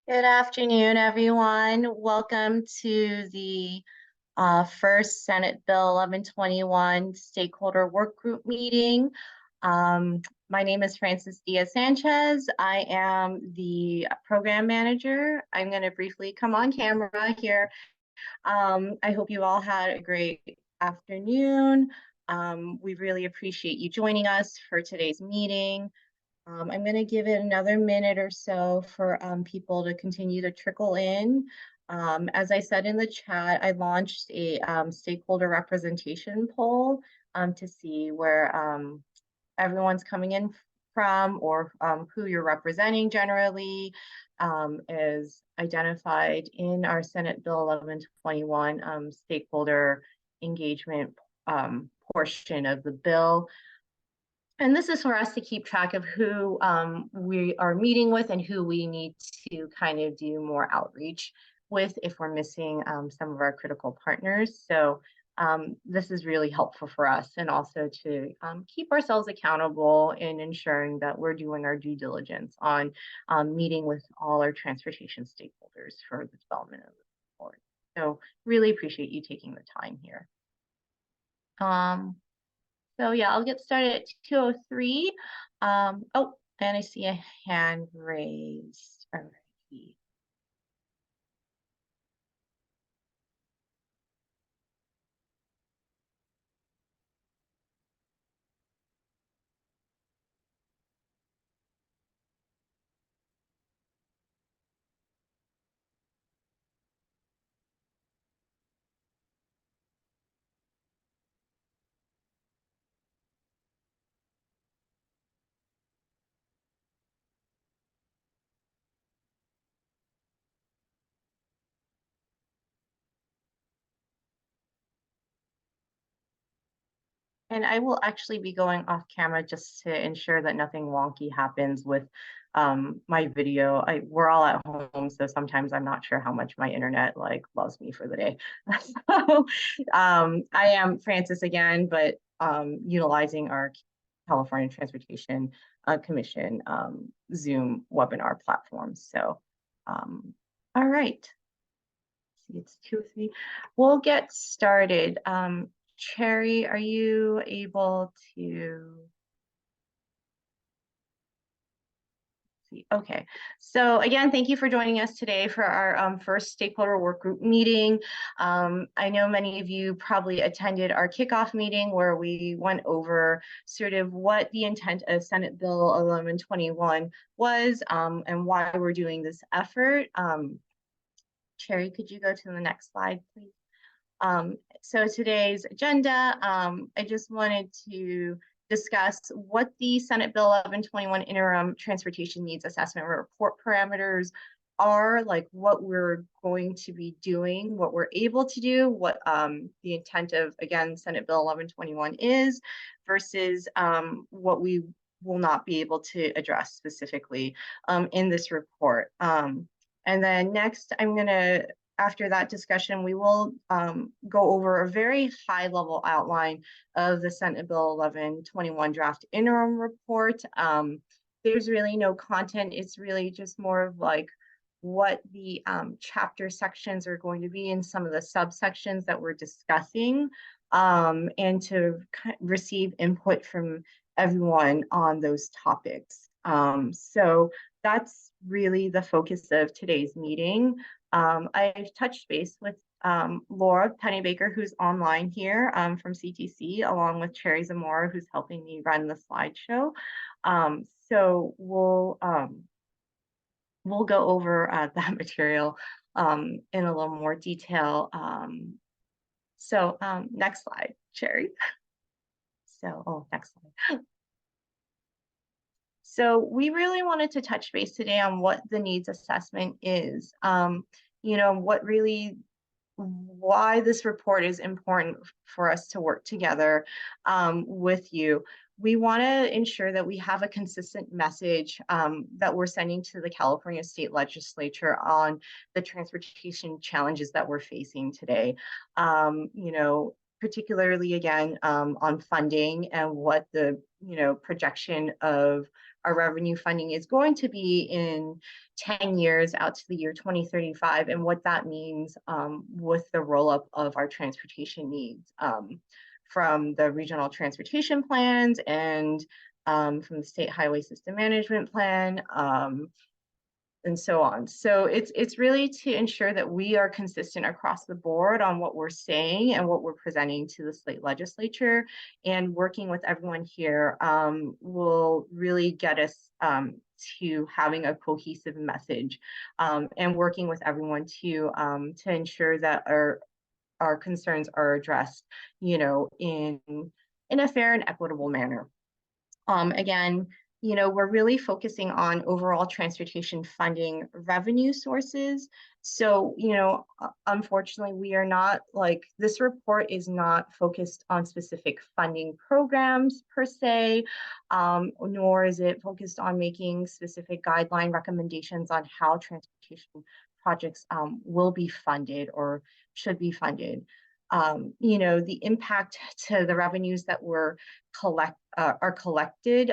Good afternoon, everyone. Welcome to the first Senate Bill 1121 Stakeholder Workgroup meeting. My name is Frances Diaz-Sanchez. I am the program manager. I'm going to briefly come on camera here. I hope you all had a great afternoon. We really appreciate you joining us for today's meeting. I'm going to give it another minute or so for people to continue to trickle in. As I said in the chat, I launched a stakeholder representation poll to see where everyone's coming in from or who you're representing generally is identified in our Senate Bill 1121 stakeholder engagement portion of the bill. And this is for us to keep track of who we are meeting with and who we need to kind of do more outreach with if we're missing some of our critical partners. So this is really helpful for us, and also to keep ourselves accountable in ensuring that we're doing our due diligence on meeting with all our transportation stakeholders for the development of the report. So really appreciate you taking the time here. So yeah, I'll get started at 2:03. Oh, and I see a hand raised already. And I will actually be going off camera just to ensure that nothing wonky happens with my video. We're all at home, so sometimes I'm not sure how much my internet loves me for the day. So I am Frances again, but utilizing our California Transportation Commission Zoom webinar platform. So all right. See, it's 2:03. We'll get started. Cherry, are you able to see? Okay. So again, thank you for joining us today for our first stakeholder work group meeting. I know many of you probably attended our kickoff meeting where we went over sort of what the intent of Senate Bill 1121 was and why we're doing this effort. Cherry, could you go to the next slide, please? So today's agenda, I just wanted to discuss what the Senate Bill 1121 interim transportation needs assessment report parameters are, like what we're going to be doing, what we're able to do, what the intent of, again, Senate Bill 1121 is, versus what we will not be able to address specifically in this report. And then next, after that discussion, we will go over a very high level outline of the Senate Bill 1121 draft interim report. There's really no content. It's really just more of like what the chapter sections are going to be in some of the subsections that we're discussing, and to receive input from everyone on those topics. So that's really the focus of today's meeting. I've touched base with Laura Pennybaker, who's online here from CTC, along with Cherry Zamora, who's helping me run the slideshow. So we'll go over that material in a little more detail. So next slide, Cherry. So, next slide. So we really wanted to touch base today on what the needs assessment is. Why this report is important for us to work together with you. We want to ensure that we have a consistent message that we're sending to the California State Legislature on the transportation challenges that we're facing today. Particularly again on funding and what the projection of our revenue funding is going to be in 10 years out to the year 2035, and what that means with the roll-up of our transportation needs from the regional transportation plans and from the state highway system management plan, and so on. So it's really to ensure that we are consistent across the board on what we're saying and what we're presenting to the state legislature, and working with everyone here will really get us to having a cohesive message, and working with everyone to ensure that our concerns are addressed, in a fair and equitable manner. Again, we're really focusing on overall transportation funding revenue sources. So, unfortunately, we are not this report is not focused on specific funding programs per se, nor is it focused on making specific guideline recommendations on how transportation projects will be funded or should be funded. The impact to the revenues that are collected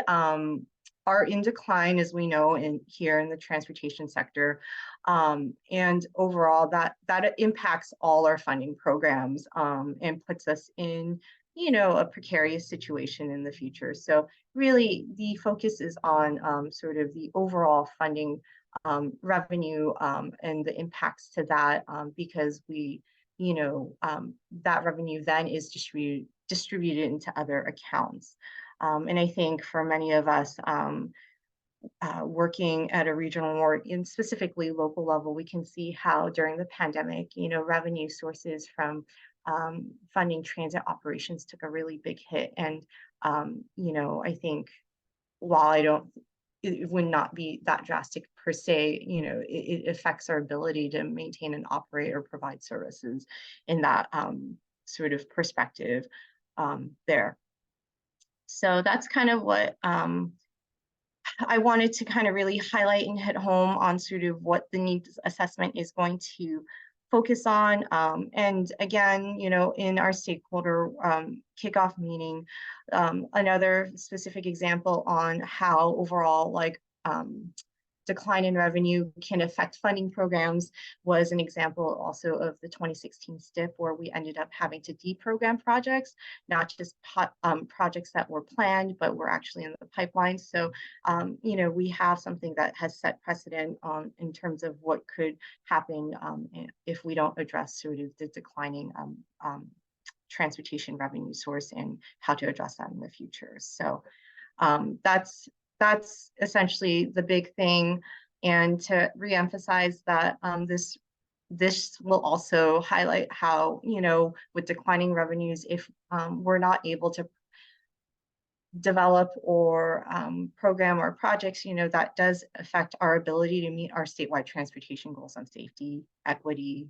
are in decline, as we know, here in the transportation sector, and overall that impacts all our funding programs and puts us in a precarious situation in the future. So really, the focus is on sort of the overall funding revenue and the impacts to that, because we that revenue then is distributed into other accounts. And I think for many of us working at a regional or in specifically local level, we can see how during the pandemic, revenue sources from funding transit operations took a really big hit. And, I think while it would not be that drastic per se, it affects our ability to maintain and operate or provide services in that sort of perspective there. So that's kind of what I wanted to kind of really highlight and hit home on sort of what the needs assessment is going to focus on. And again, in our stakeholder kickoff meeting, another specific example on how overall decline in revenue can affect funding programs was an example also of the 2016 STIP, where we ended up having to deprogram projects, not just projects that were planned, but were actually in the pipeline. So, we have something that has set precedent in terms of what could happen if we don't address sort of the declining transportation revenue source and how to address that in the future. So that's essentially the big thing. And to reemphasize that this will also highlight how, with declining revenues, if we're not able to develop or program our projects, that does affect our ability to meet our statewide transportation goals on safety, equity,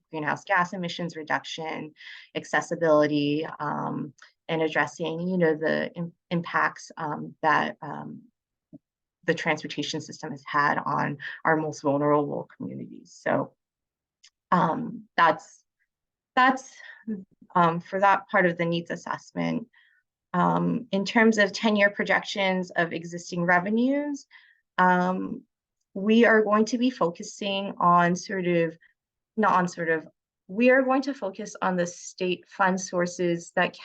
greenhouse gas emissions reduction, accessibility, and addressing, the impacts that the transportation system has had on our most vulnerable communities. So that's for that part of the needs assessment. In terms of 10-year projections of existing revenues, we are going to be focusing on we are going to focus on the state fund sources that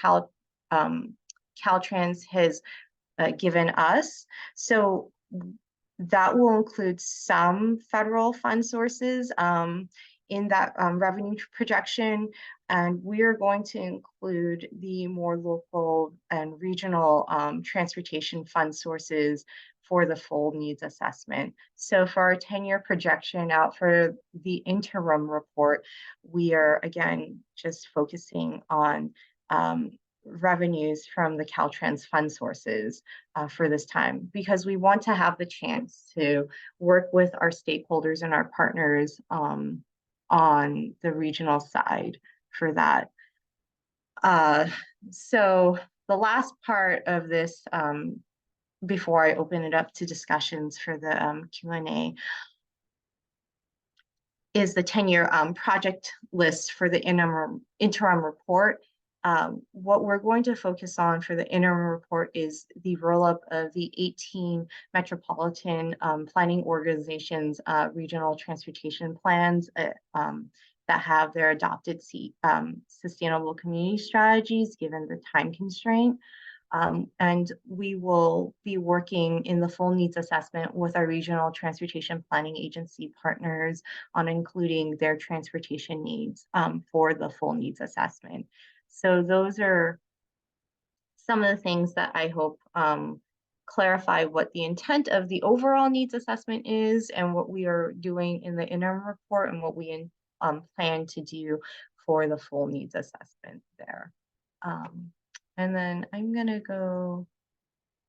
Caltrans has given us. So that will include some federal fund sources in that revenue projection, and we are going to include the more local and regional transportation fund sources for the full needs assessment. So for our 10-year projection out for the interim report, we are again just focusing on revenues from the Caltrans fund sources for this time, because we want to have the chance to work with our stakeholders and our partners on the regional side for that. So the last part of this, before I open it up to discussions for the Q&A, is the 10-year project list for the interim report. What we're going to focus on for the interim report is the roll-up of the 18 metropolitan planning organizations' regional transportation plans that have their adopted sustainable community strategies given the time constraint. And we will be working in the full needs assessment with our regional transportation planning agency partners on including their transportation needs for the full needs assessment. So those are some of the things that I hope clarify what the intent of the overall needs assessment is and what we are doing in the interim report and what we plan to do for the full needs assessment there. And then I'm gonna go,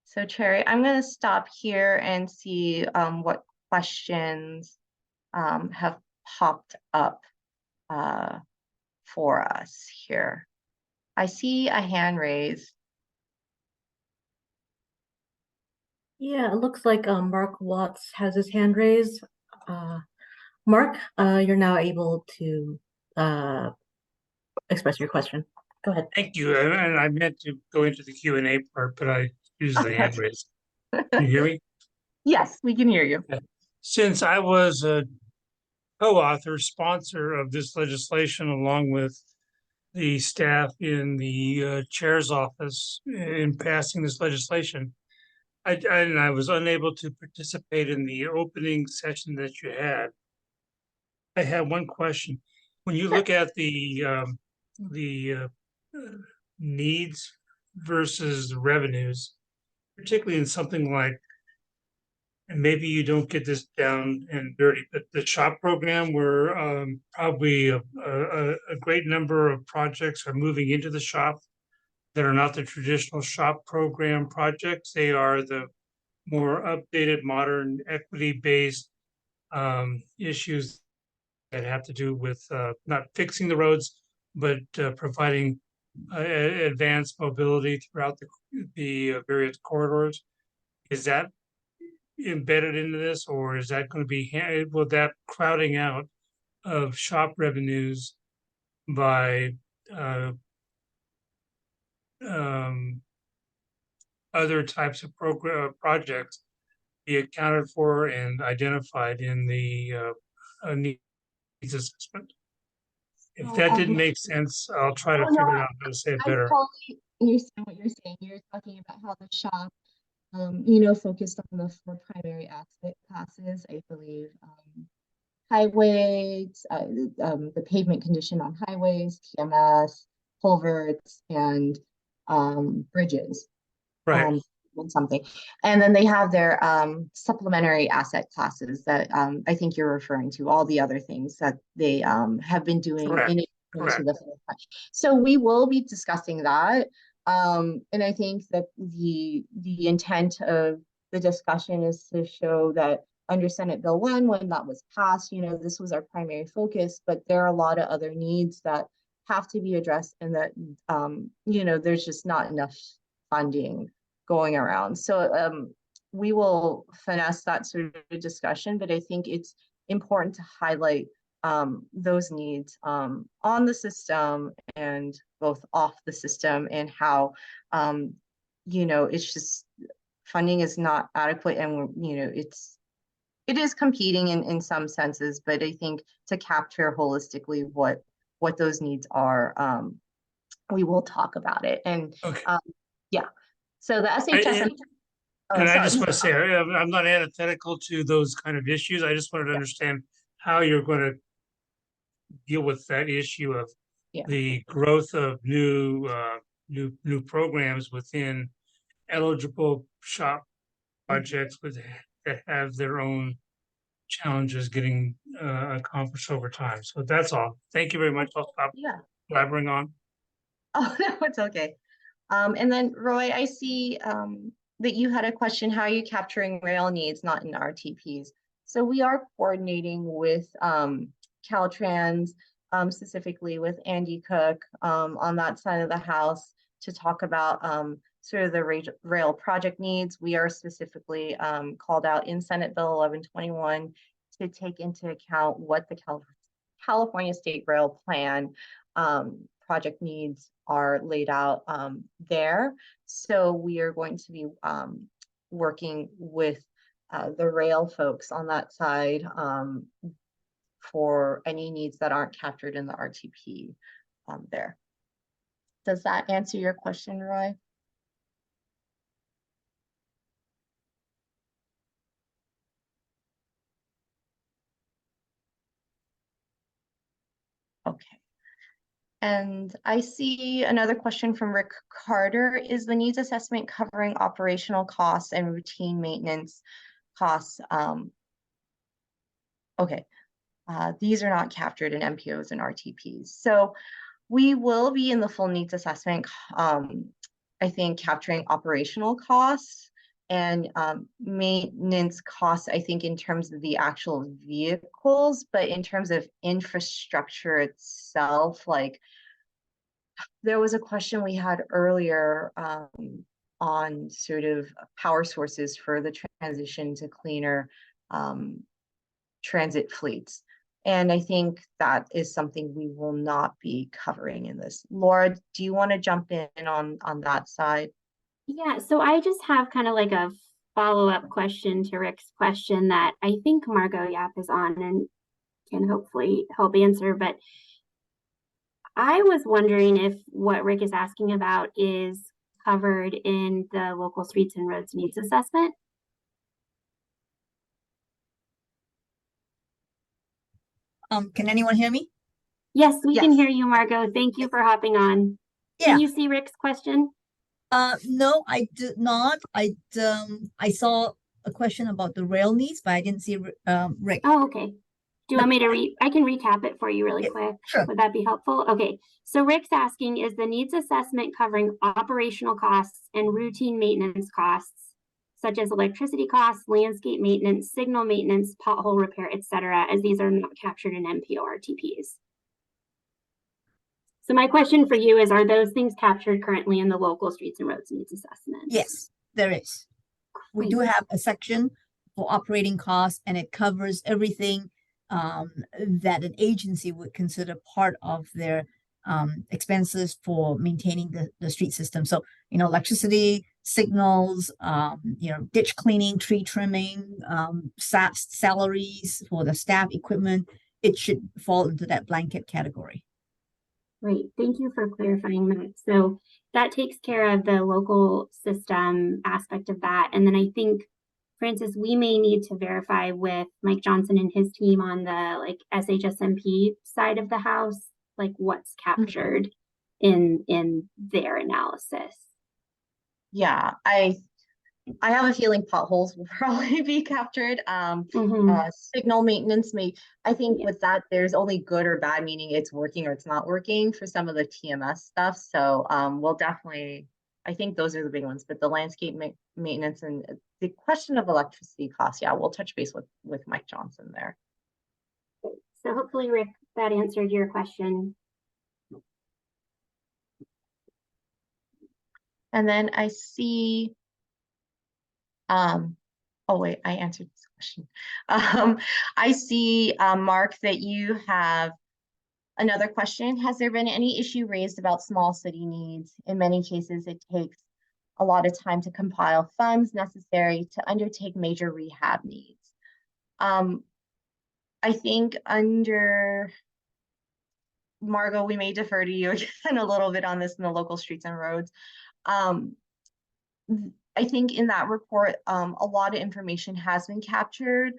so Cherry, I'm gonna stop here and see what questions have popped up for us here. I see a hand raised. Yeah, it looks like Mark Watts has his hand raised. Mark, you're now able to express your question. Go ahead. Thank you. And I meant to go into the Q&A part, but I used the hand raise. Can you hear me? Yes, we can hear you. Since I was a co-author, sponsor of this legislation, along with the staff in the chair's office in passing this legislation, I was unable to participate in the opening session that you had. I have one question. When you look at the needs versus revenues, particularly in something like, and maybe you don't get this down and dirty, but the SHOP program where probably a great number of projects are moving into the SHOP that are not the traditional SHOP program projects. They are the more updated, modern, equity-based issues that have to do with not fixing the roads, but providing advanced mobility throughout the various corridors. Is that embedded into this, or is that going to be, will that crowding out of SHOP revenues by other types of projects be accounted for and identified in the needs assessment? If that didn't make sense, I'll try to figure out how to say it better. I totally understand what you're saying. You're talking about how the SHOP, you know, focused on the four primary asset classes, I believe. Highways, the pavement condition on highways, TMS, culverts, and bridges. Right. And something. And then they have their supplementary asset classes that I think you're referring to, all the other things that they have been doing Correct. in addition to the full punch. So we will be discussing that. And I think that the intent of the discussion is to show that under Senate Bill 1, when that was passed, you know, this was our primary focus, but there are a lot of other needs that have to be addressed and that, you know, there's just not enough funding going around. So we will finesse that sort of discussion, but I think it's important to highlight those needs on the system and both off the system, and how, you know, it's just funding is not adequate, and, you know, it is competing in some senses, but I think to capture holistically what those needs are, we will talk about it. And okay. Yeah, so the SHS. And I just want to say, I'm not antithetical to those kind of issues. I just wanted to understand how you're going to deal with that issue of the growth of new programs within eligible SHOP projects that have their own challenges getting accomplished over time. So that's all. Thank you very much. I'll stop blabbering on. Oh, no, it's okay. And then Roy, I see that you had a question, how are you capturing rail needs not in RTPs? So we are coordinating with Caltrans, specifically with Andy Cook on that side of the house to talk about sort of the rail project needs. We are specifically called out in Senate Bill 1121 to take into account what the California State Rail Plan project needs are laid out there. So we are going to be working with the rail folks on that side for any needs that aren't captured in the RTP there. Does that answer your question, Roy? Okay. And I see another question from Rick Carter. Is the needs assessment covering operational costs and routine maintenance costs? Okay, these are not captured in MPOs and RTPs. So we will be in the full needs assessment, I think, capturing operational costs and maintenance costs, I think, in terms of the actual vehicles, but in terms of infrastructure itself, like there was a question we had earlier on sort of power sources for the transition to cleaner transit fleets. And I think that is something we will not be covering in this. Laura, do you want to jump in on that side? Yeah, so I just have kind of like a follow-up question to Rick's question that I think Margot Yap is on and can hopefully help answer. But I was wondering if what Rick is asking about is covered in the local streets and roads needs assessment. Can anyone hear me? Yes, we can Yes. hear you, Margot. Thank you for hopping on. Yeah. Can you see Rick's question? No, I did not. I saw a question about the rail needs, but I didn't see Rick. Oh, okay. Do you want me to I can recap it for you really quick? Sure. Would that be helpful? Okay. So Rick's asking, is the needs assessment covering operational costs and routine maintenance costs, such as electricity costs, landscape maintenance, signal maintenance, pothole repair, etc., as these are not captured in MPO RTPs? So my question for you is, are those things captured currently in the local streets and roads needs assessment? Yes, there is. We do have a section for operating costs, and it covers everything that an agency would consider part of their expenses for maintaining the street system. So, electricity, signals, ditch cleaning, tree trimming, salaries for the staff, equipment. It should fall into that blanket category. Great, thank you for clarifying that. So that takes care of the local system aspect of that. And then I think, Francis, we may need to verify with Mike Johnson and his team on the SHSMP side of the house, like what's captured in their analysis. Yeah, I have a feeling potholes will probably be captured. Signal maintenance I think with that, there's only good or bad, meaning it's working or it's not working for some of the TMS stuff. So we'll definitely, I think those are the big ones, but the landscape maintenance and the question of electricity costs, yeah, we'll touch base with Mike Johnson there. So hopefully, Rick, that answered your question. And then I see, oh wait, I answered this question. I see, Mark, that you have another question. Has there been any issue raised about small city needs? In many cases, it takes a lot of time to compile funds necessary to undertake major rehab needs. I think under Margot, we may defer to you again a little bit on this in the local streets and roads. I think in that report, a lot of information has been captured,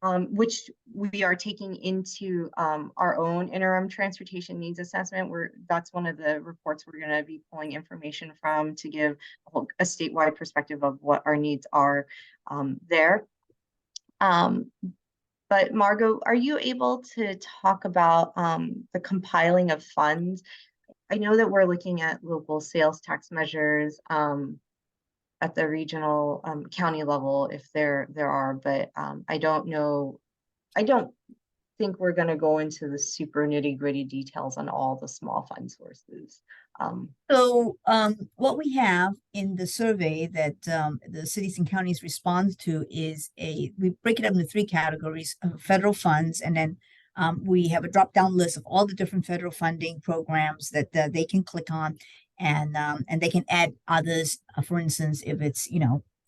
which we are taking into our own interim transportation needs assessment. That's one of the reports we're going to be pulling information from to give a statewide perspective of what our needs are there. But Margot, are you able to talk about the compiling of funds? I know that we're looking at local sales tax measures at the regional county level, if there are, but I don't know. I don't think we're going to go into the super nitty-gritty details on all the small fund sources. So what we have in the survey that the cities and counties respond to is we break it up into three categories: federal funds, and then We have a drop-down list of all the different federal funding programs that they can click on, and they can add others. For instance, if it's,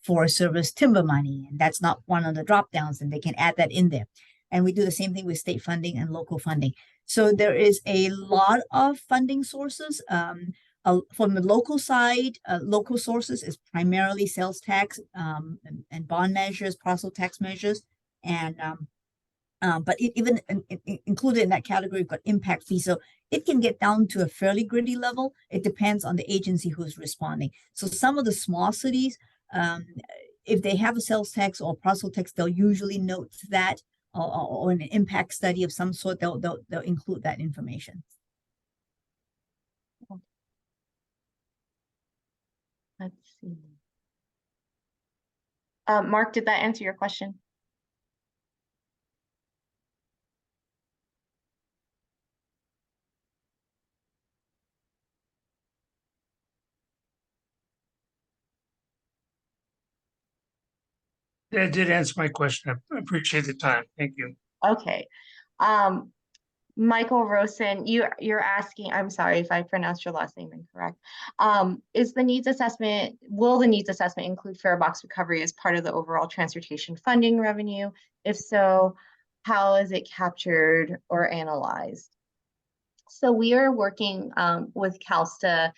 Forest Service timber money, and that's not one of the drop-downs, and they can add that in there. And we do the same thing with state funding and local funding. So there is a lot of funding sources. From the local side, local sources is primarily sales tax, and bond measures, parcel tax measures, and but even included in that category, we've got impact fees. So it can get down to a fairly gritty level. It depends on the agency who's responding. So some of the small cities, if they have a sales tax or parcel tax, they'll usually note that, or an impact study of some sort. They'll include that information. Let's see. Mark, did that answer your question? That did answer my question. I appreciate the time. Thank you. Okay. Michael Rosen, you're asking, I'm sorry if I pronounced your last name incorrect. Will the needs assessment include fare box recovery as part of the overall transportation funding revenue? If so, how is it captured or analyzed? So we are working with CalSTA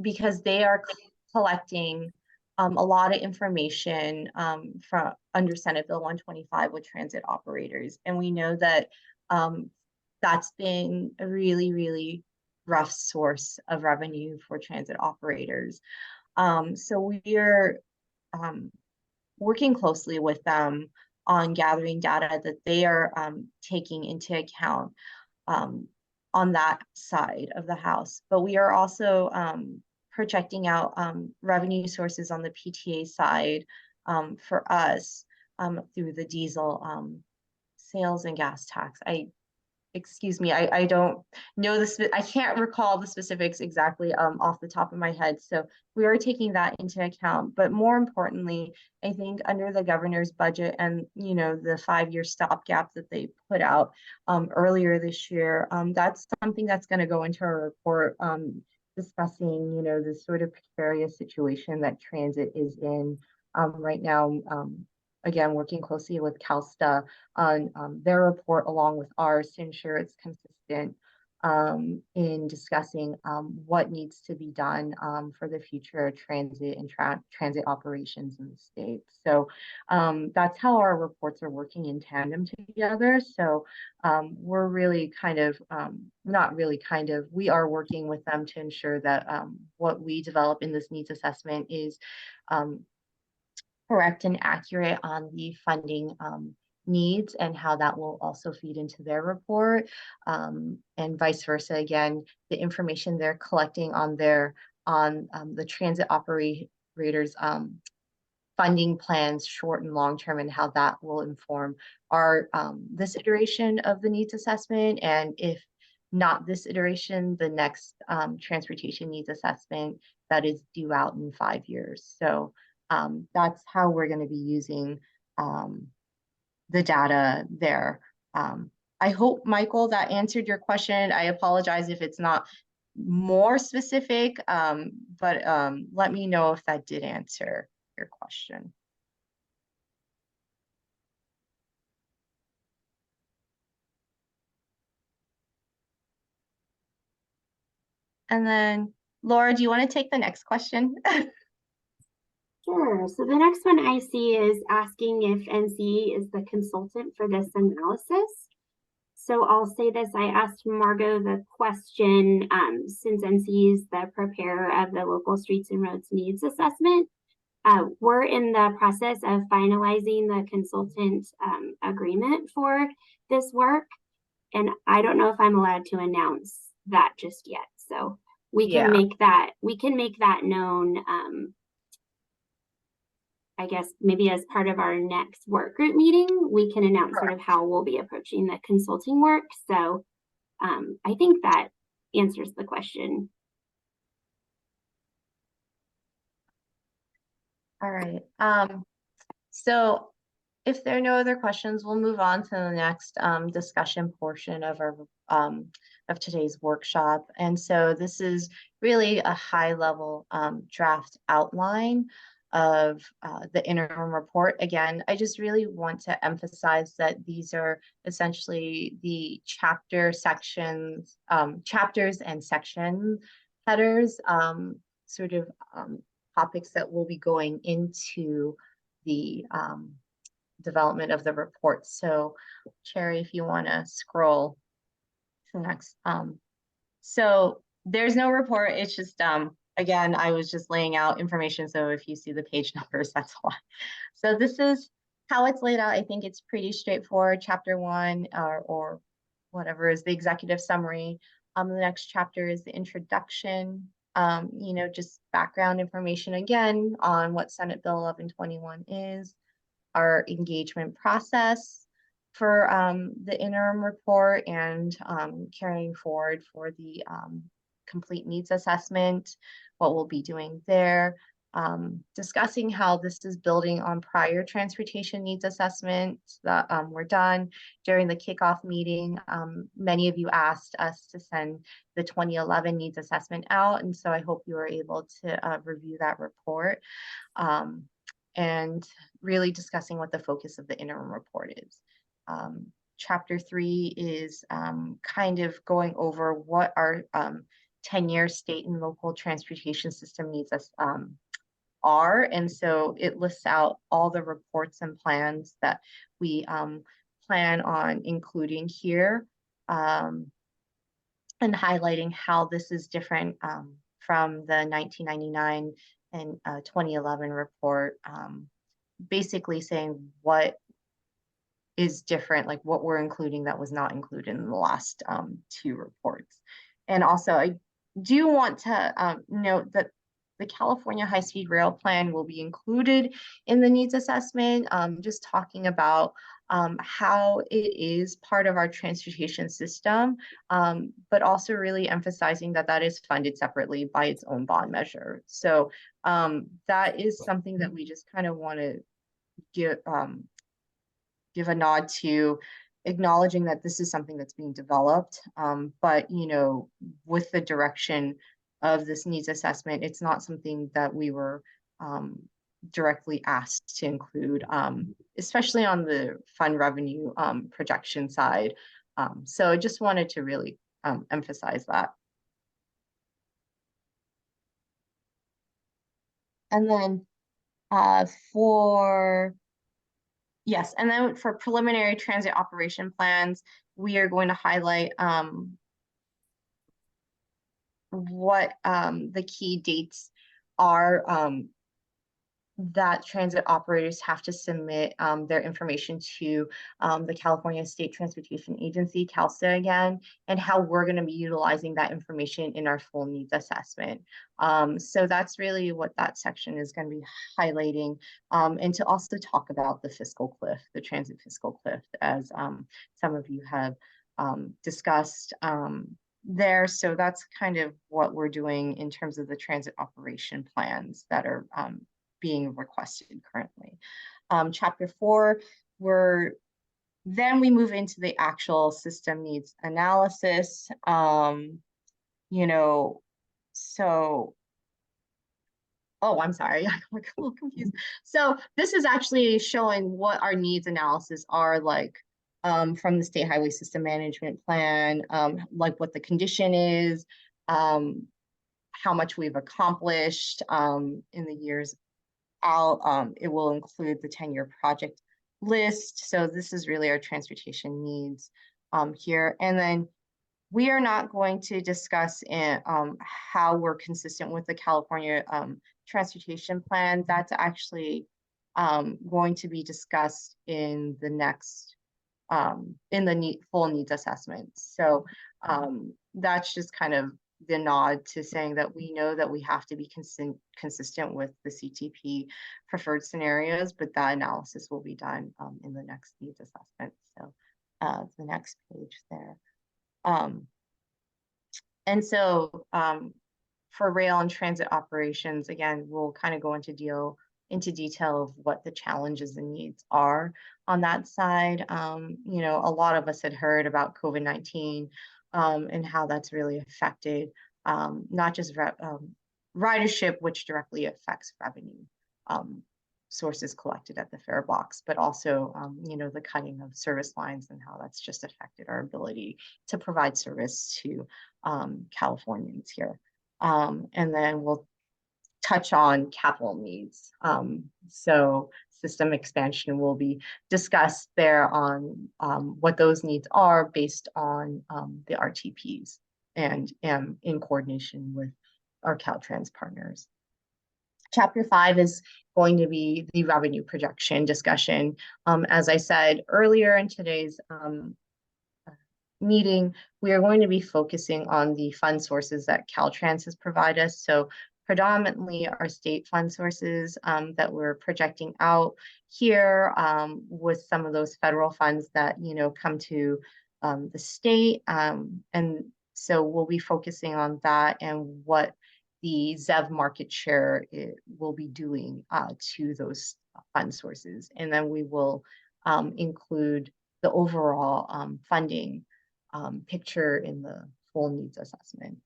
because they are collecting a lot of information from under Senate Bill 125 with transit operators. And we know that that's been a really, really rough source of revenue for transit operators. So we are working closely with them on gathering data that they are taking into account on that side of the house. But we are also projecting out revenue sources on the PTA side for us through the diesel sales and gas tax. Excuse me, I don't know I can't recall the specifics exactly off the top of my head. So we are taking that into account. But more importantly, I think under the governor's budget and the 5-year stopgap that they put out earlier this year, that's something that's going to go into our report discussing the sort of precarious situation that transit is in right now. Again, working closely with CalSTA on their report along with ours to ensure it's consistent in discussing what needs to be done for the future of transit and transit operations in the state. So that's how our reports are working in tandem together. So we're really we are working with them to ensure that what we develop in this needs assessment is correct and accurate on the funding needs and how that will also feed into their report, and vice versa. Again, the information they're collecting on the transit operators funding plans, short and long term, and how that will inform our this iteration of the needs assessment, and if not this iteration, the next transportation needs assessment that is due out in 5 years. So that's how we're going to be using the data there. I hope, Michael, that answered your question. I apologize if it's not more specific, but let me know if that did answer your question. And then, Laura, do you want to take the next question? Sure. So the next one I see is asking if NC is the consultant for this analysis. So I'll say this, I asked Margot the question, since NC is the preparer of the local streets and roads needs assessment, we're in the process of finalizing the consultant agreement for this work. And I don't know if I'm allowed to announce that just yet. So we can make that known, I guess maybe as part of our next work group meeting, we can announce sort of how we'll be approaching the consulting work. So I think that answers the question. All right. So if there are no other questions, we'll move on to the next discussion portion of our of today's workshop. And so this is really a high-level draft outline of the interim report. Again, I just really want to emphasize that these are essentially the chapters and section headers, sort of topics that will be going into the development of the report. So Cherry, if you want to scroll to the next. So there's no report. It's just, again, I was just laying out information. So if you see the page numbers, that's why. So this is how it's laid out. I think it's pretty straightforward. Chapter 1 or whatever is the executive summary. The next chapter is the introduction. Just background information again on what Senate Bill 1121 is, our engagement process for the interim report, and carrying forward for the complete needs assessment, what we'll be doing there, discussing how this is building on prior transportation needs assessments that were done during the kickoff meeting. Many of you asked us to send the 2011 needs assessment out, and so I hope you were able to review that report. And really discussing what the focus of the interim report is. Chapter 3 is kind of going over what our 10-year state and local transportation system needs are. And so it lists out all the reports and plans that we plan on including here, and highlighting how this is different from the 1999 and 2011 report, basically saying what is different, like what we're including that was not included in the last 2 reports. And also, I do want to note that the California High-Speed Rail Plan will be included in the needs assessment, just talking about how it is part of our transportation system, but also really emphasizing that that is funded separately by its own bond measure. So that is something that we just kind of want to give a nod to, acknowledging that this is something that's being developed, but with the direction of this needs assessment, it's not something that we were directly asked to include, especially on the fund revenue projection side. So I just wanted to really emphasize that. And then for preliminary transit operation plans, we are going to highlight what the key dates are that transit operators have to submit their information to the California State Transportation Agency, CalSTA again, and how we're going to be utilizing that information in our full needs assessment. So that's really what that section is going to be highlighting, and to also talk about the fiscal cliff, the transit fiscal cliff, as some of you have discussed there. So that's kind of what we're doing in terms of the transit operation plans that are being requested currently. Chapter 4, then we move into the actual system needs analysis. Oh, I'm sorry, I'm a little confused. So this is actually showing what our needs analysis are like from the State Highway System Management Plan, like what the condition is, how much we've accomplished in the years out. It will include the 10-year project list. So this is really our transportation needs here. And then we are not going to discuss how we're consistent with the California transportation plan. That's actually going to be discussed in the next, in the full needs assessment. So that's just kind of the nod to saying that we know that we have to be consistent with the CTP preferred scenarios, but that analysis will be done in the next needs assessment. So the next page there. And so for rail and transit operations, again, we'll kind of go into into detail of what the challenges and needs are on that side. You know, a lot of us had heard about COVID-19 and how that's really affected not just ridership, which directly affects revenue sources collected at the fare box, but also, you know, the cutting of service lines and how that's just affected our ability to provide service to Californians here. And then we'll touch on capital needs. So system expansion will be discussed there on what those needs are based on the RTPs and in coordination with our Caltrans partners. Chapter 5 is going to be the revenue projection discussion. As I said earlier in today's meeting, we are going to be focusing on the fund sources that Caltrans has provided us. So predominantly our state fund sources that we're projecting out here with some of those federal funds that, you know, come to the state. And so we'll be focusing on that and what the ZEV market share will be doing to those fund sources. And then we will include the overall funding picture in the full needs assessment.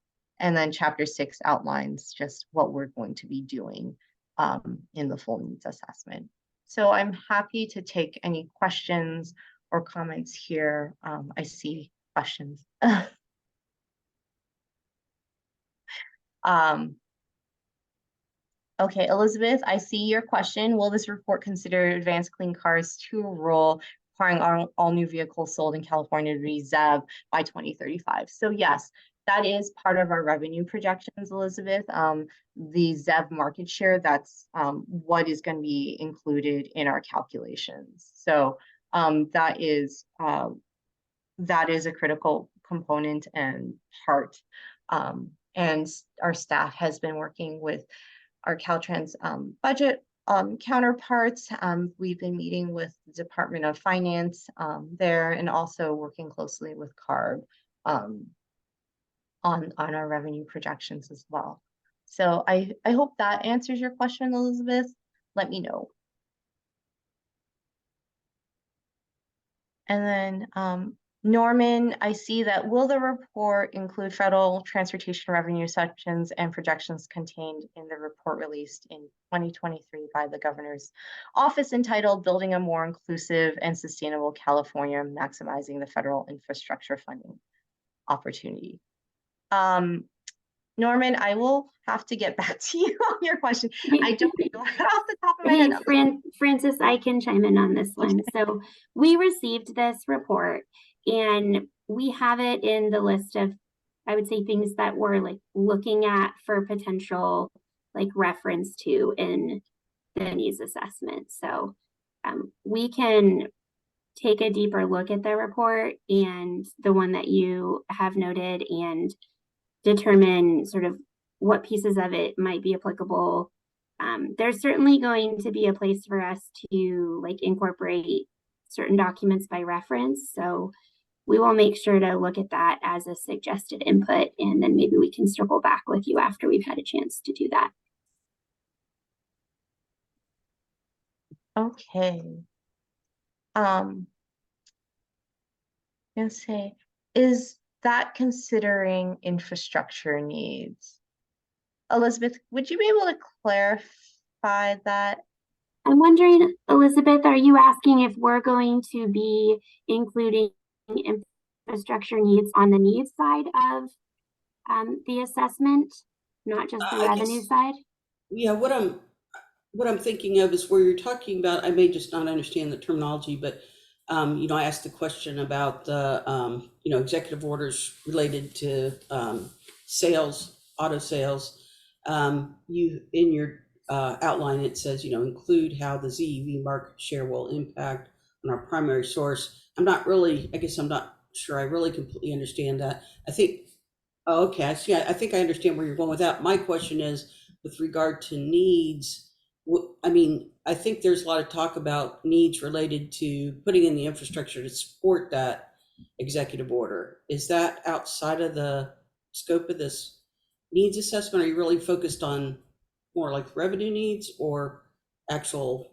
And then chapter 6 outlines just what we're going to be doing in the full needs assessment. So I'm happy to take any questions or comments here. I see questions. Okay, Elizabeth, I see your question. Will this report consider Advanced Clean Cars 2 rule requiring all new vehicles sold in California to be ZEV by 2035? So yes, that is part of our revenue projections, Elizabeth. The ZEV market share, that's what is going to be included in our calculations. So that is a critical component and part. And our staff has been working with our Caltrans budget counterparts. We've been meeting with the Department of Finance there and also working closely with CARB on our revenue projections as well. So I hope that answers your question, Elizabeth. Let me know. And then Norman, I see that will the report include federal transportation revenue sections and projections contained in the report released in 2023 by the governor's office entitled Building a More Inclusive and Sustainable California, Maximizing the Federal Infrastructure Funding Opportunity? Norman, I will have to get back to you on your question. I don't know off the top of my head. Francis, I can chime in on this one. So we received this report and we have it in the list of, I would say, things that we're like looking at for potential like reference to in the needs assessment. So we can take a deeper look at the report and the one that you have noted and determine sort of what pieces of it might be applicable. There's certainly going to be a place for us to like incorporate certain documents by reference. So we will make sure to look at that as a suggested input, and then maybe we can circle back with you after we've had a chance to do that. Okay. I'm gonna say, is that considering infrastructure needs? Elizabeth, would you be able to clarify that? I'm wondering, Elizabeth, are you asking if we're going to be including infrastructure needs on the needs side of the assessment, not just the revenue side? Yeah, what I'm thinking of is where you're talking about, I may just not understand the terminology, but you know, I asked the question about the you know, executive orders related to sales, auto sales. You in your outline, it says, you know, include how the ZEV market share will impact on our primary source. I'm not really, I guess I'm not sure I really completely understand that. I think, oh, okay, I see. I think I understand where you're going with that. My question is with regard to needs. I mean, I think there's a lot of talk about needs related to putting in the infrastructure to support that executive order. Is that outside of the scope of this needs assessment? Are you really focused on more like revenue needs, or actual,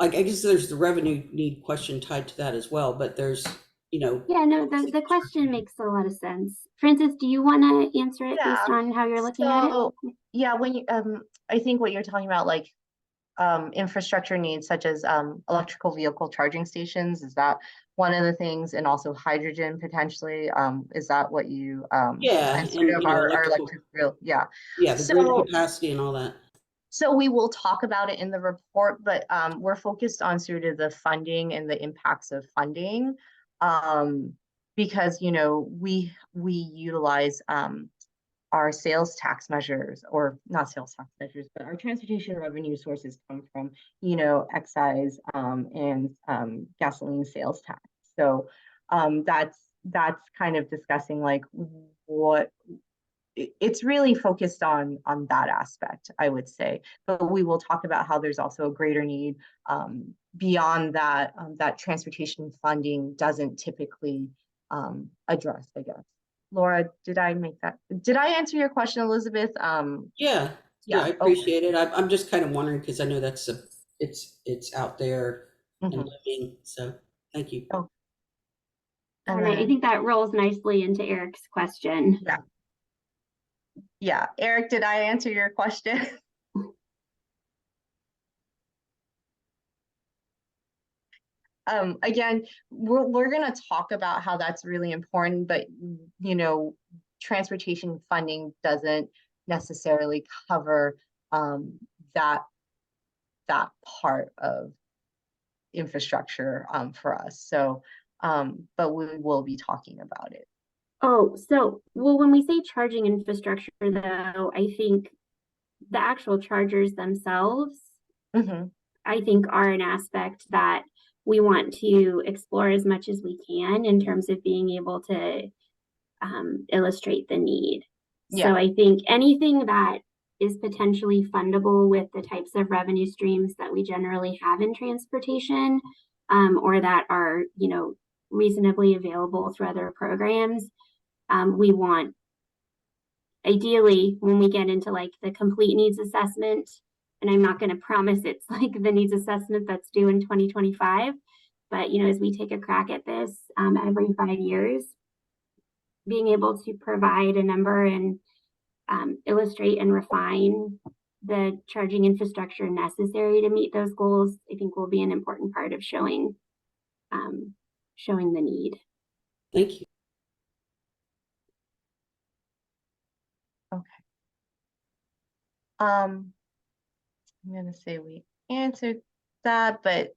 I guess there's the revenue need question tied to that as well, but there's, Yeah, no, the question makes a lot of sense. Francis, do you want to answer it based Yeah. on how you're looking at it? So, yeah, when you, I think what you're talking about, like, infrastructure needs such as electrical vehicle charging stations, is that one of the things? And also hydrogen potentially, is that what you, yeah, and sort and of our electrical, electric real, yeah. yeah, the grid So, capacity and all that. so we will talk about it in the report, but we're focused on sort of the funding and the impacts of funding, because we utilize our sales tax measures, or not sales tax measures, but our transportation revenue sources come from excise and gasoline sales tax. So that's kind of discussing like what it's really focused on that aspect, I would say. But we will talk about how there's also a greater need beyond that, that transportation funding doesn't typically address, I guess. Laura, did I answer your question, Elizabeth? Yeah, Yeah, I okay. appreciate it. I'm just kind of wondering, because I know that's it's out there and Mhm. living. So thank you. Oh. And I think that rolls nicely into Eric's question. Yeah, Eric, did I answer your question? Again, we're going to talk about how that's really important, but transportation funding doesn't necessarily cover that part of infrastructure for us. So, but we will be talking about it. Oh, so, well, when we say charging infrastructure, though, I think the actual chargers themselves, I think, are an aspect that we want to explore as much as we can in terms of being able to illustrate the need. Yeah. So I think anything that is potentially fundable with the types of revenue streams that we generally have in transportation, or that are, reasonably available through other programs, we want, ideally, when we get into like the complete needs assessment, and I'm not going to promise it's like the needs assessment that's due in 2025, but as we take a crack at this every 5 years, being able to provide a number and illustrate and refine the charging infrastructure necessary to meet those goals, I think, will be an important part of showing the need. Thank you. Okay. I'm going to say we answered that, but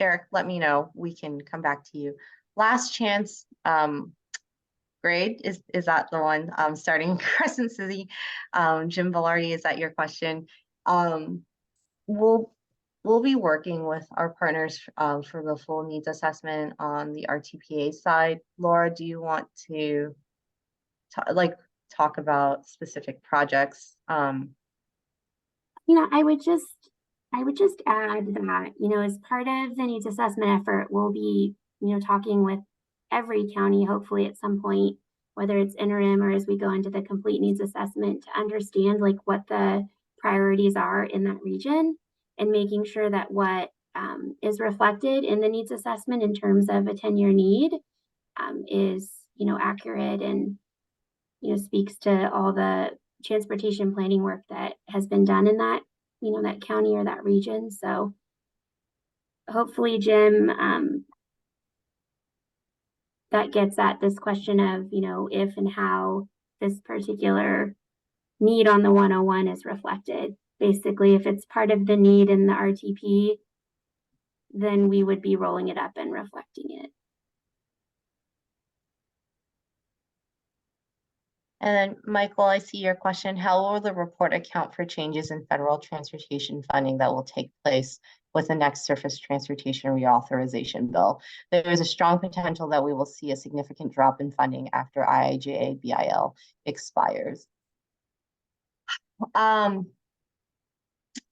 Eric, let me know. We can come back to you. Last chance grade, is that the one starting Crescent City? Jim Velarde, is that your question? We'll be working with our partners for the full needs assessment on the RTPA side. Laura, do you want to talk about specific projects? I would just add that, as part of the needs assessment effort, we'll be, talking with every county, hopefully at some point, whether it's interim or as we go into the complete needs assessment, to understand like what the priorities are in that region, and making sure that what is reflected in the needs assessment in terms of a 10-year need is, accurate and, speaks to all the transportation planning work that has been done in that, that county or that region. So hopefully, Jim, that gets at this question of, if and how this particular need on the 101 is reflected. Basically, if it's part of the need in the RTP, then we would be rolling it up and reflecting it. And then, Michael, I see your question. How will the report account for changes in federal transportation funding that will take place with the next surface transportation reauthorization bill? There is a strong potential that we will see a significant drop in funding after IIJA BIL expires.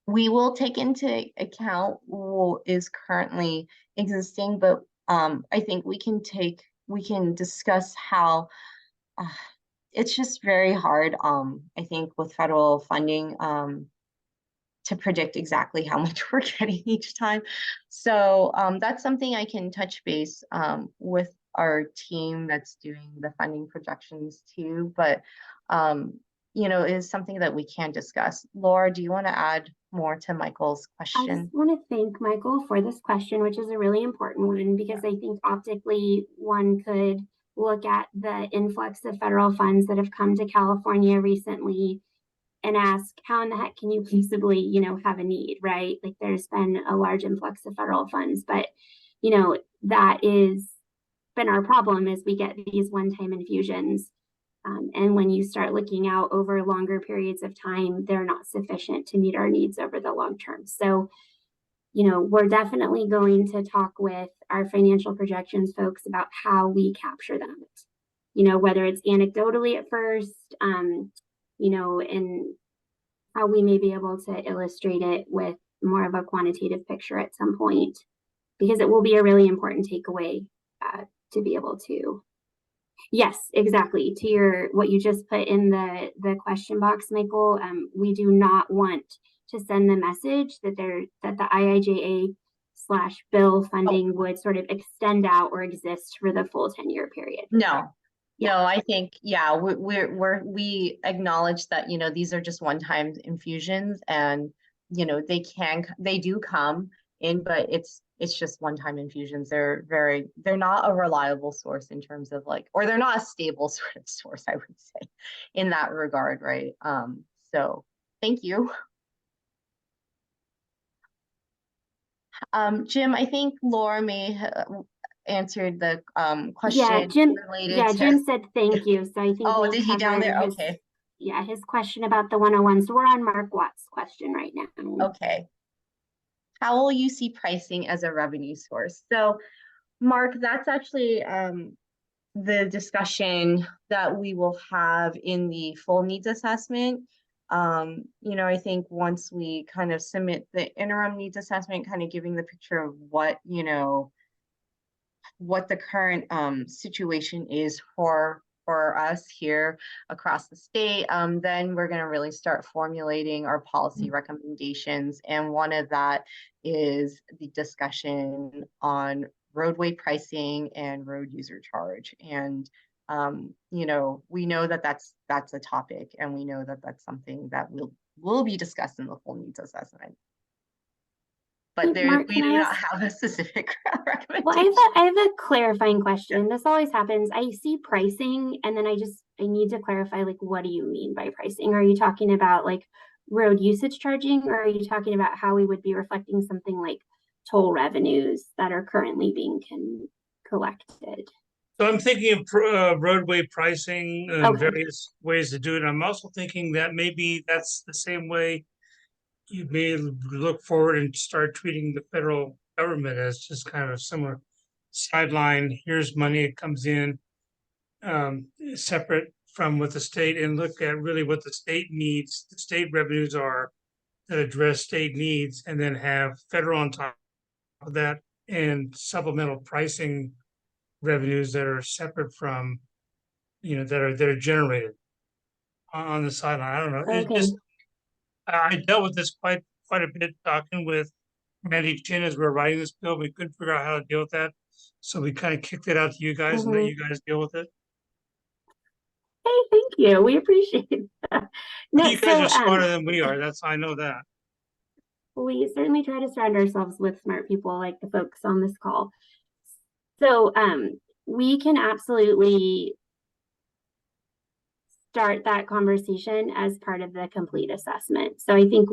We will take into account what is currently existing, but I think we can discuss how it's just very hard, I think, with federal funding to predict exactly how much we're getting each time. So that's something I can touch base with our team that's doing the funding projections too. But you know, is something that we can discuss. Laura, do you want to add more to Michael's I question? just want to thank Michael for this question, which is a really important one, because I think optically one could look at the influx of federal funds that have come to California recently and ask, how in the heck can you feasibly, you know, have a need, right? Like there's been a large influx of federal funds, but, you know, that is been our problem is we get these one-time infusions. And when you start looking out over longer periods of time, they're not sufficient to meet our needs over the long term. So, you know, we're definitely going to talk with our financial projections folks about how we capture that. You know, whether it's anecdotally at first, you know, and how we may be able to illustrate it with more of a quantitative picture at some point, because it will be a really important takeaway to be able to. Yes, exactly. To your what you just put in the question box, Michael. We do not want to send the message that the IIJA/bill funding would sort of extend out or exist for the full 10-year period. No, no, I think, yeah, we acknowledge that, you know, these are just one-time infusions, and, you know, they do come in, but it's just one-time infusions. They're not a reliable source in terms of like, or they're not a stable sort of source, I would say, in that regard, right? So thank you. Jim, I think Laura may have answered the question related to. Jim said thank you. So I think oh, did he down there? Okay. Yeah, his question about the 101. So we're on Mark Watt's question right now. Okay. How will you see pricing as a revenue source? So, Mark, that's actually the discussion that we will have in the full needs assessment. You know, I think once we kind of submit the interim needs assessment, kind of giving the picture of what, you know, what the current situation is for us here across the state, then we're going to really start formulating our policy recommendations. And one of that is the discussion on roadway pricing and road user charge. And you know, we know that that's a topic, and we know that that's something that will be discussed in the full needs assessment. But Mark, we do not have a specific recommendation. Well, I have a clarifying question. This always happens. I see pricing, and then I need to clarify, like, what do you mean by pricing? Are you talking about like road usage charging, or are you talking about how we would be reflecting something like toll revenues that are currently being collected? So I'm thinking of roadway pricing and Okay. various ways to do it. I'm also thinking that maybe that's the same way you may look forward and start treating the federal government as just kind of similar sideline. Here's money, it comes in separate from what the state, and look at really what the state needs, the state revenues are that address state needs, and then have federal on top of that and supplemental pricing revenues that are separate from, you know, that are generated on the sideline. I don't know. Okay. It just, I dealt with this quite a bit talking with Randy Chin as we were writing this bill. We couldn't figure out how to deal with that, so we kind of kicked it out to you guys and let you guys deal with it. Hey, thank you. We appreciate that. No, you guys are smarter than we are. I know that. We certainly try to surround ourselves with smart people like the folks on this call. So we can absolutely start that conversation as part of the complete assessment. So I think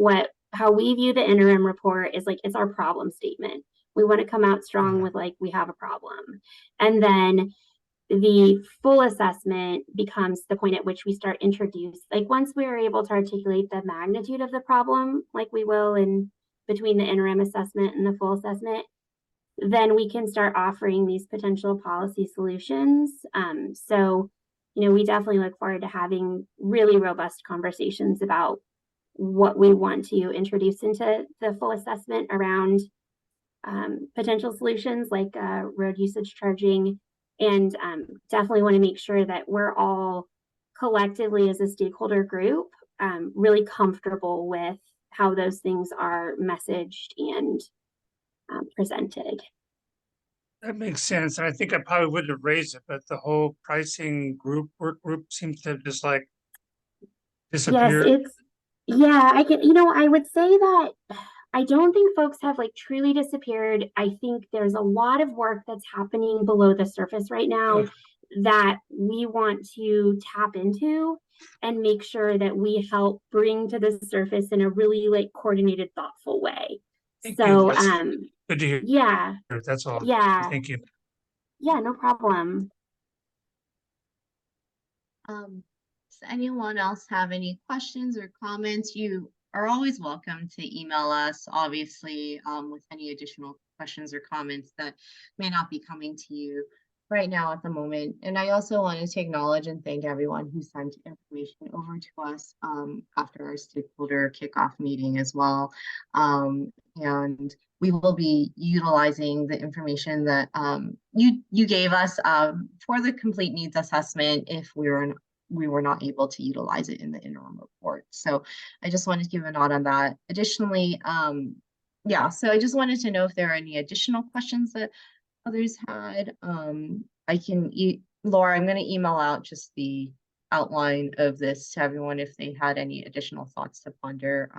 how we view the interim report is like, it's our problem statement. We want to come out strong with like, we have a problem. And then the full assessment becomes the point at which we start like once we are able to articulate the magnitude of the problem, like we will in between the interim assessment and the full assessment, then we can start offering these potential policy solutions. So, you know, we definitely look forward to having really robust conversations about what we want to introduce into the full assessment around potential solutions like road usage charging, and definitely want to make sure that we're all collectively as a stakeholder group really comfortable with how those things are messaged and presented. That makes sense. And I think I probably wouldn't have raised it, but the whole pricing work group seems to have just like Yes, disappeared. I would say that I don't think folks have like truly disappeared. I think there's a lot of work that's happening below the surface right now that we want to tap into and make sure that we help bring to the surface in a really like coordinated, thoughtful way. Thank So, you. That's good to hear. yeah, That's all. yeah, Thank you. yeah, no problem. Does anyone else have any questions or comments? You are always welcome to email us, obviously, with any additional questions or comments that may not be coming to you right now at the moment. And I also wanted to acknowledge and thank everyone who sent information over to us after our stakeholder kickoff meeting as well. And we will be utilizing the information that you gave us for the complete needs assessment if we were not able to utilize it in the interim report. So I just wanted to give a nod on that. Additionally, yeah, so I just wanted to know if there are any additional questions that others had. Laura, I'm going to email out just the outline of this to everyone if they had any additional thoughts to ponder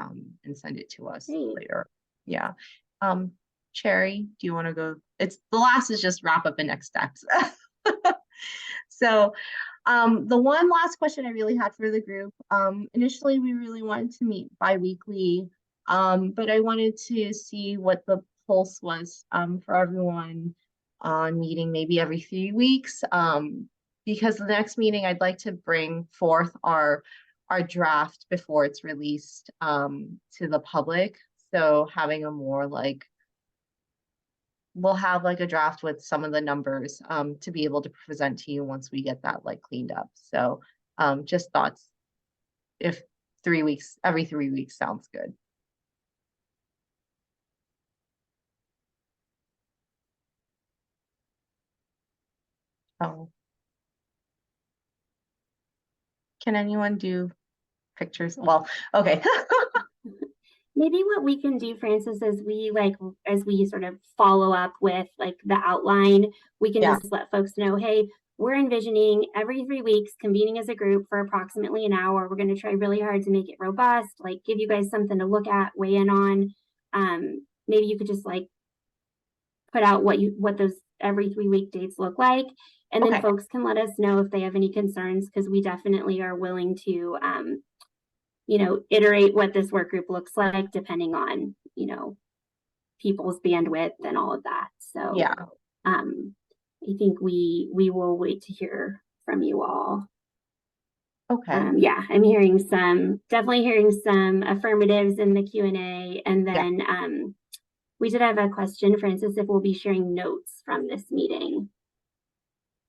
and send it to us later. Yeah. Cherry, do you want to go? It's the last is just wrap up the next steps. So the one last question I really had for the group, initially we really wanted to meet bi-weekly, but I wanted to see what the pulse was for everyone on meeting maybe every 3 weeks, because the next meeting I'd like to bring forth our draft before it's released to the public. So having a more like, we'll have like a draft with some of the numbers to be able to present to you once we get that like cleaned up. So just thoughts if 3 weeks, every 3 weeks sounds good. Oh. Can anyone do pictures? Well, okay. Maybe what we can do, Francis, is as we sort of follow up with like the outline, we can just let folks know, hey, we're envisioning every 3 weeks convening as a group for approximately an hour. We're going to try really hard to make it robust, like give you guys something to look at, weigh in on. Maybe you could just like put out what those every 3 week dates look like. And then folks can let us know if they have any concerns, because we definitely are willing to iterate what this work group looks like depending on, people's bandwidth and all of that. So yeah, I think we will wait to hear from you all. Okay. Yeah, I'm definitely hearing some affirmatives in the Q&A. And then we did have a question, Francis, if we'll be sharing notes from this meeting.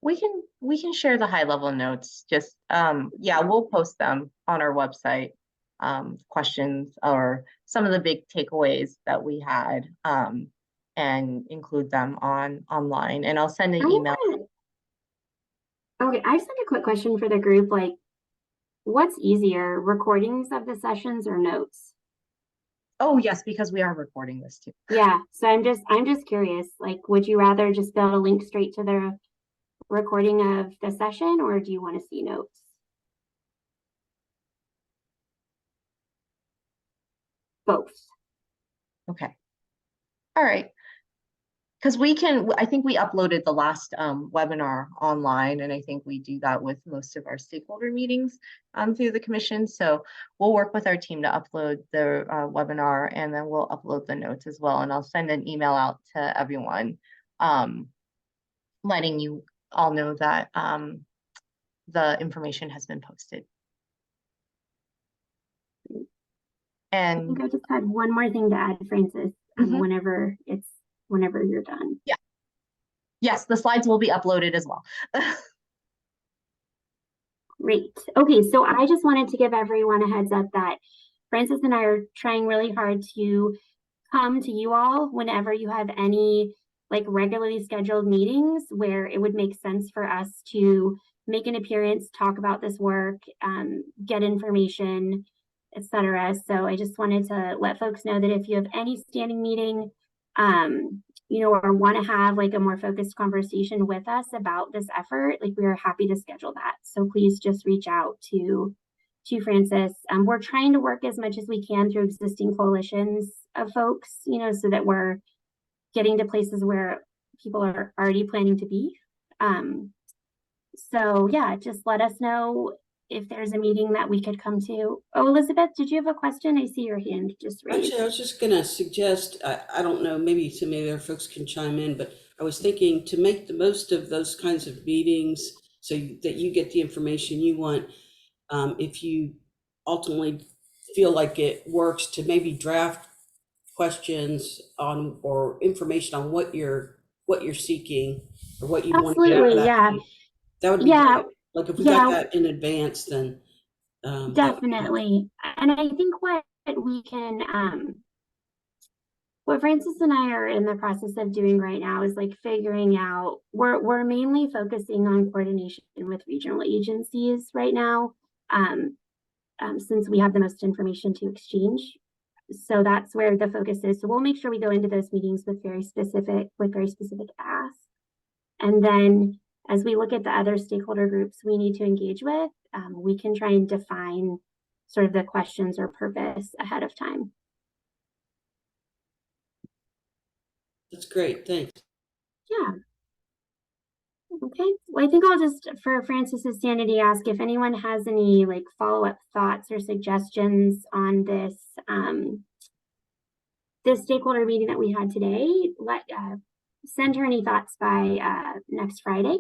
We can share the high level notes. Just yeah, we'll post them on our website. Questions or some of the big takeaways that we had and include them online, and I'll send an email. Okay, I just had a quick question for the group. Like, what's easier, recordings of the sessions or notes? Oh yes, because we are recording this too. Yeah, so I'm just curious, like, would you rather just be able to link straight to the recording of the session, or do you want to see notes? Both. Okay. All right. Because I think we uploaded the last webinar online, and I think we do that with most of our stakeholder meetings through the commission. So we'll work with our team to upload the webinar, and then we'll upload the notes as well. And I'll send an email out to everyone, letting you all know that the information has been posted. And I think I just had one more thing to add, Francis, whenever you're done. Yeah. Yes, the slides will be uploaded as well. Great. Okay, so I just wanted to give everyone a heads up that Francis and I are trying really hard to come to you all whenever you have any like regularly scheduled meetings where it would make sense for us to make an appearance, talk about this work, get information, etc. So I just wanted to let folks know that if you have any standing meeting, you know, or want to have like a more focused conversation with us about this effort, like we are happy to schedule that. So please just reach out to Francis. We're trying to work as much as we can through existing coalitions of folks, you know, so that we're getting to places where people are already planning to be. So yeah, just let us know if there's a meeting that we could come to. Oh, Elizabeth, did you have a question? I see your hand just raised. Actually, I was just going to suggest, I don't know, maybe some other folks can chime in, but I was thinking to make the most of those kinds of meetings so that you get the information you want. If you ultimately feel like it works, to maybe draft questions on or information on what you're seeking or what you want to get out of Absolutely, that yeah. meeting. That would be Yeah, great. Like if we yeah. got that in advance, then that would be helpful. Definitely. And I think what we can, what Francis and I are in the process of doing right now is like figuring out, we're mainly focusing on coordination with regional agencies right now, since we have the most information to exchange. So that's where the focus is. So we'll make sure we go into those meetings with very specific asks. And then as we look at the other stakeholder groups we need to engage with, we can try and define sort of the questions or purpose ahead of time. That's great. Thanks. Yeah. Okay. Well, I think I'll just, for Francis's sanity, ask if anyone has any like follow-up thoughts or suggestions on this this stakeholder meeting that we had today. Send her any thoughts by next Friday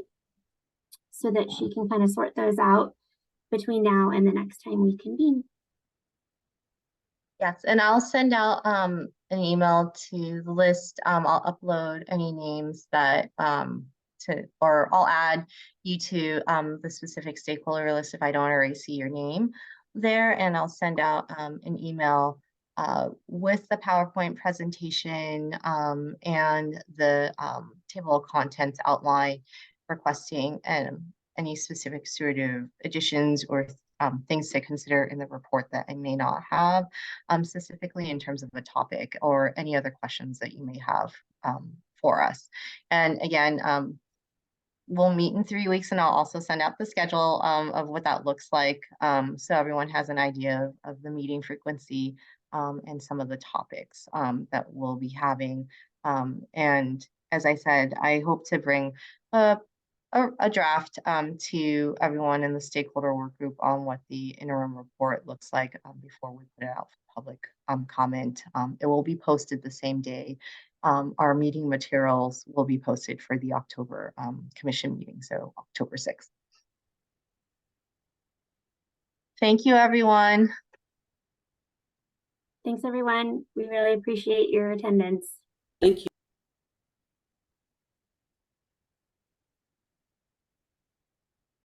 so that she can kind of sort those out between now and the next time we convene. Yes, and I'll send out an email to the list. I'll upload any names that or I'll add you to the specific stakeholder list if I don't already see your name there, and I'll send out an email with the PowerPoint presentation and the table of contents outline requesting any specific sort of additions or things to consider in the report that I may not have specifically in terms of the topic or any other questions that you may have for us. And again, we'll meet in 3 weeks and I'll also send out the schedule of what that looks like so everyone has an idea of the meeting frequency and some of the topics that we'll be having. And as I said, I hope to bring a draft to everyone in the stakeholder work group on what the interim report looks like before we put it out for public comment. It will be posted the same day. Our meeting materials will be posted for the October commission meeting, so October 6th. Thank you, everyone. Thanks, everyone. We really appreciate your attendance. Thank you.